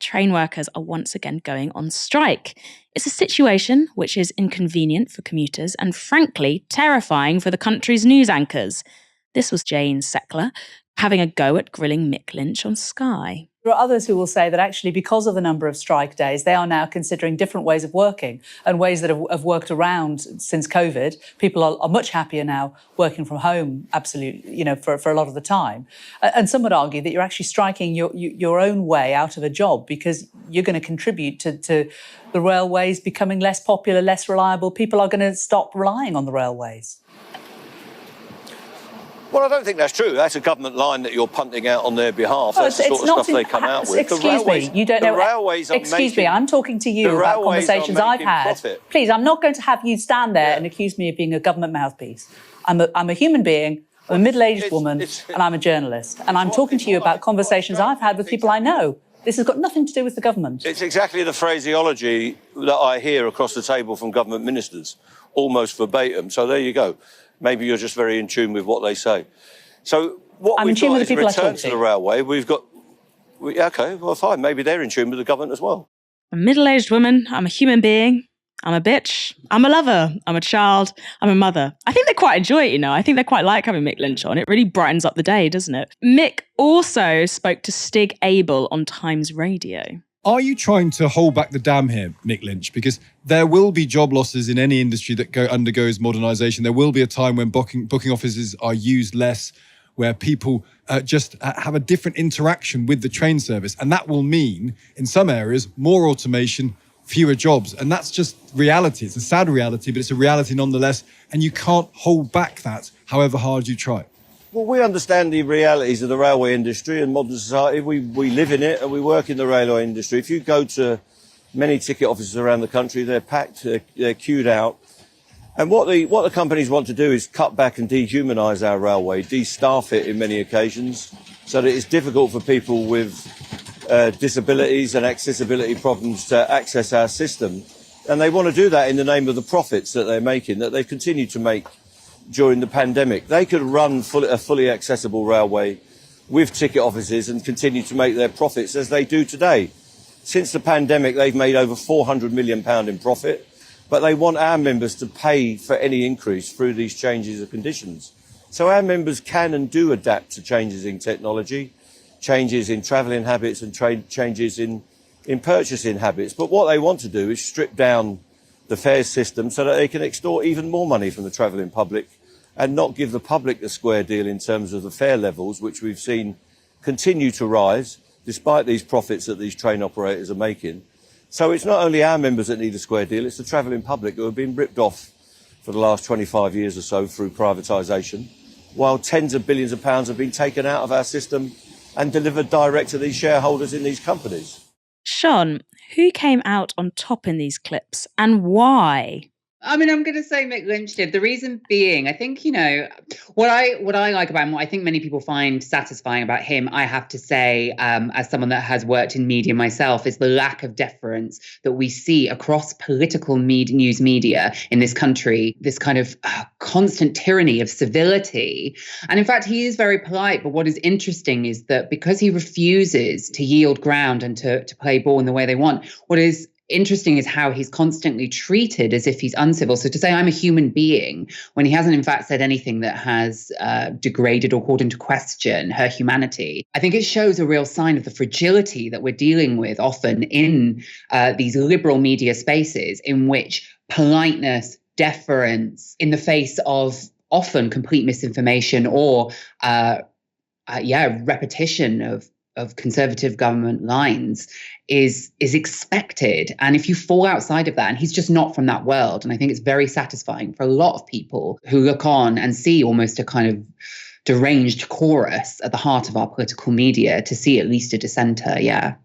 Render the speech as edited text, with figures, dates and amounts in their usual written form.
train workers are once again going on strike. It's a situation which is inconvenient for commuters and, frankly, terrifying for the country's news anchors. This was Jane Seckler having a go at grilling Mick Lynch on Sky. There are others who will say that actually because of the number of strike days, they are now considering different ways of working and ways that have worked around since COVID. People are much happier now working from home, absolutely, for a lot of the time. And some would argue that you're actually striking your own way out of a job because you're going to contribute to the railways becoming less popular, less reliable. People are going to stop relying on the railways. Well, I don't think that's true. That's a government line that you're punting out on their behalf. That's the sort of stuff they come out with. Excuse me, you don't know. Excuse me, I'm talking to you about conversations I've had. Please, I'm not going to have you stand there and accuse me of being a government mouthpiece. I'm a human being, I'm a middle-aged woman, and I'm a journalist. And I'm talking to you about conversations I've had with people I know. This has got nothing to do with the government. It's exactly the phraseology that I hear across the table from government ministers, almost verbatim. So there you go. Maybe you're just very in tune with what they say. So what we've got is a return to the railway. OK, well, fine. Maybe they're in tune with the government as well. I'm a middle-aged woman. I'm a human being. I'm a bitch. I'm a lover. I'm a child. I'm a mother. I think they quite enjoy it, I think they quite like having Mick Lynch on. It really brightens up the day, doesn't it? Mick also spoke to Stig Abel on Times Radio. Are you trying to hold back the dam here, Mick Lynch? Because there will be job losses in any industry that undergoes modernisation. There will be a time when booking offices are used less, where people just have a different interaction with the train service. And that will mean, in some areas, more automation, fewer jobs. And that's just reality. It's a sad reality, but it's a reality nonetheless. And you can't hold back that, however hard you try. Well, we understand the realities of the railway industry and modern society. We live in it and we work in the railway industry. If you go to many ticket offices around the country, they're packed, they're queued out. And what the companies want to do is cut back and dehumanise our railway, de-staff it in many occasions, so that it's difficult for people with disabilities and accessibility problems to access our system. And they want to do that in the name of the profits that they're making, that they've continued to make during the pandemic. They could run a fully accessible railway with ticket offices and continue to make their profits as they do today. Since the pandemic, they've made over £400 million in profit, but they want our members to pay for any increase through these changes of conditions. So our members can and do adapt to changes in technology, changes in travelling habits and changes in purchasing habits. But what they want to do is strip down the fares system so that they can extort even more money from the travelling public and not give the public the square deal in terms of the fare levels, which we've seen continue to rise despite these profits that these train operators are making. So it's not only our members that need a square deal, it's the travelling public who have been ripped off for the last 25 years or so through privatisation, while tens of billions of pounds have been taken out of our system and delivered direct to these shareholders in these companies. Sean, who came out on top in these clips and why? I mean, I'm going to say Mick Lynch did. The reason being, I think, what I like about him, what I think many people find satisfying about him, I have to say, as someone that has worked in media myself, is the lack of deference that we see across political news media in this country, this kind of constant tyranny of civility. And in fact, he is very polite. But what is interesting is that because he refuses to yield ground and to play ball in the way they want, what is interesting is how he's constantly treated as if he's uncivil. So to say I'm a human being when he hasn't in fact said anything that has degraded or called into question her humanity, I think it shows a real sign of the fragility that we're dealing with often in these liberal media spaces in which politeness, deference in the face of often complete misinformation or repetition of conservative government lines is expected. And if you fall outside of that, and he's just not from that world, and I think it's very satisfying for a lot of people who look on and see almost a kind of deranged chorus at the heart of our political media to see at least a dissenter, yeah.